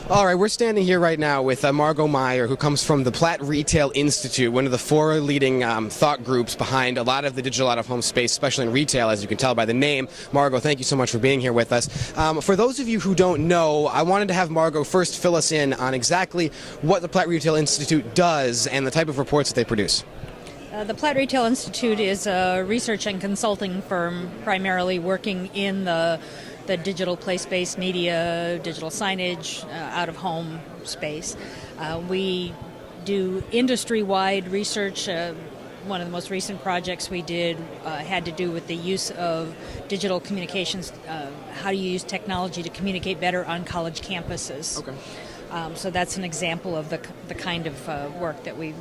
All right, we're standing here right now with Margot Myers, who comes from the Platt Retail Institute, one of the four leading thought groups behind a lot of the digital out-of-home space, especially in retail, as you can tell by the name. Margot, thank you so much for being here with us. For those of you who don't know, I wanted to have Margot first fill us in on exactly what the Platt Retail Institute does and the type of reports that they produce. The Platt Retail Institute is a research and consulting firm primarily working in the digital place-based media, digital signage, out-of-home space. We do industry-wide research. One of the most recent projects we did had to do with the use of digital communications. How do you use technology to communicate better on college campuses? Okay. So that's an example of the kind of work that we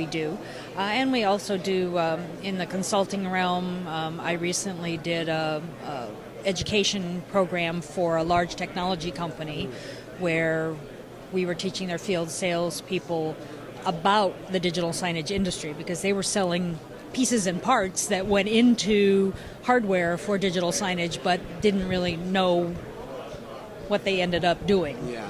do. And we also do, in the consulting realm, I recently did a education program for a large technology company where we were teaching their field sales people about the digital signage industry because they were selling pieces and parts that went into hardware for digital signage but didn't really know what they ended up doing. Yeah.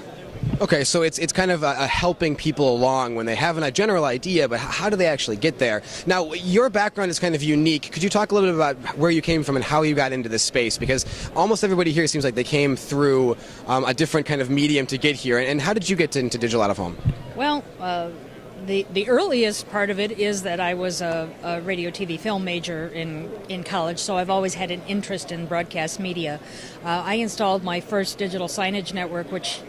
Okay, so it's kind of a helping people along when they have a general idea, but how do they actually get there? Now, your background is kind of unique. Could you talk a little bit about where you came from and how you got into this space? Because almost everybody here seems like they came through a different kind of medium to get here. And how did you get into digital out-of-home? Well, the earliest part of it is that I was a radio, TV, film major in college, so I've always had an interest in broadcast media. I installed my first digital signage network, which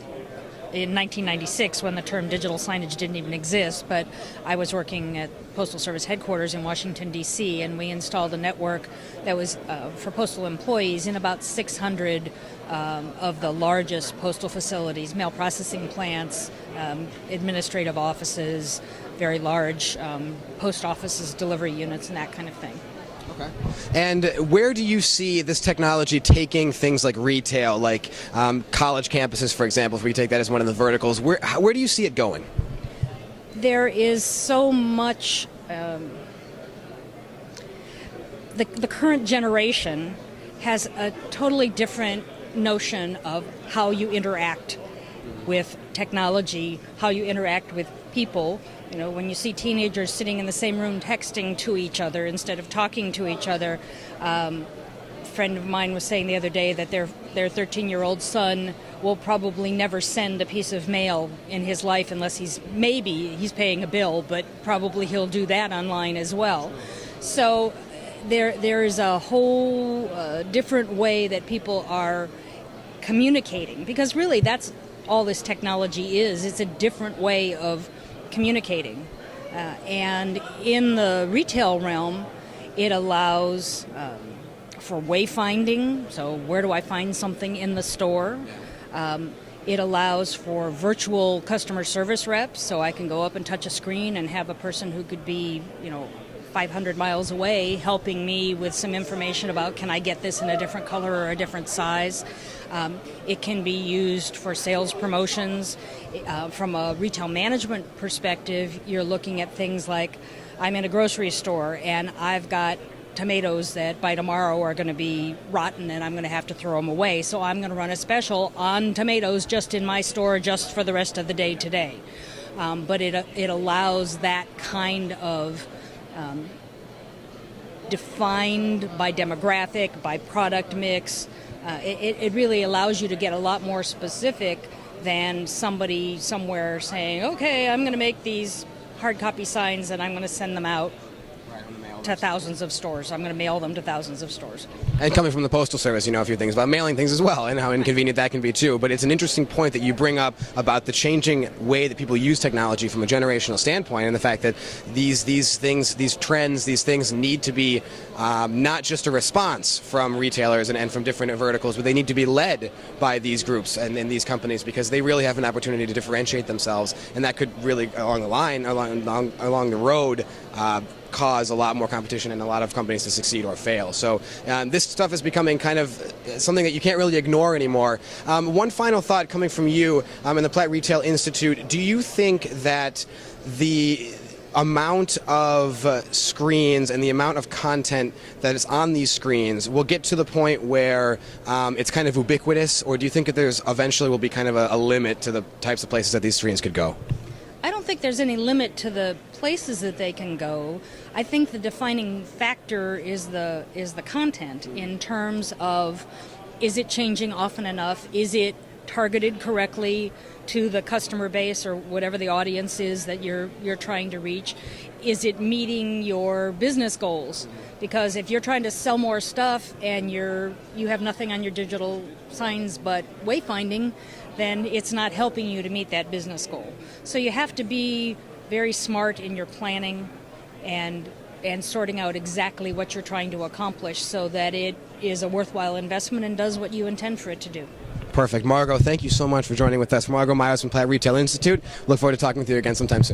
in 1996, when the term digital signage didn't even exist, but I was working at Postal Service headquarters in Washington, D.C., and we installed a network that was for postal employees in about 600 of the largest postal facilities, mail processing plants, administrative offices, very large post offices, delivery units, and that kind of thing. Okay. And where do you see this technology taking things like retail, like college campuses, for example, if we take that as one of the verticals? Where do you see it going? There is so much. The current generation has a totally different notion of how you interact with technology, how you interact with people. You know, when you see teenagers sitting in the same room texting to each other instead of talking to each other. A friend of mine was saying the other day that their 13-year-old son will probably never send a piece of mail in his life unless he's paying a bill, but probably he'll do that online as well. So there is a whole different way that people are communicating, because really that's all this technology is. It's a different way of communicating. And in the retail realm, it allows for wayfinding, so where do I find something in the store? It allows for virtual customer service reps, so I can go up and touch a screen and have a person who could be, 500 miles away helping me with some information about, can I get this in a different color or a different size? It can be used for sales promotions. From a retail management perspective, you're looking at things like, I'm in a grocery store and I've got tomatoes that by tomorrow are going to be rotten and I'm going to have to throw them away. So I'm going to run a special on tomatoes just in my store just for the rest of the day today. But it allows that kind of defined by demographic, by product mix. It really allows you to get a lot more specific than somebody somewhere saying, okay, I'm going to make these hard copy signs and I'm going to send them out to thousands of stores. I'm going to mail them to thousands of stores. And coming from the Postal Service, you know a few things about mailing things as well and how inconvenient that can be too. But it's an interesting point that you bring up about the changing way that people use technology from a generational standpoint, and the fact that these things, these trends, these things need to be not just a response from retailers and from different verticals, but they need to be led by these groups and these companies, because they really have an opportunity to differentiate themselves, and that could really, along the road, cause a lot more competition and a lot of companies to succeed or fail. So this stuff is becoming kind of something that you can't really ignore anymore. One final thought coming from you in the Platt Retail Institute. Do you think that amount of screens and the amount of content that is on these screens will get to the point where it's kind of ubiquitous, or do you think that there's eventually will be kind of a limit to the types of places that these screens could go? I don't think there's any limit to the places that they can go. I think the defining factor is the content in terms of, is it changing often enough? Is it targeted correctly to the customer base or whatever the audience is that you're trying to reach? Is it meeting your business goals? Because if you're trying to sell more stuff and you have nothing on your digital signs but wayfinding, then it's not helping you to meet that business goal. So you have to be very smart in your planning and sorting out exactly what you're trying to accomplish so that it is a worthwhile investment and does what you intend for it to do. Perfect. Margot, thank you so much for joining with us. Margot Myers from Platt Retail Institute. Look forward to talking with you again sometime soon.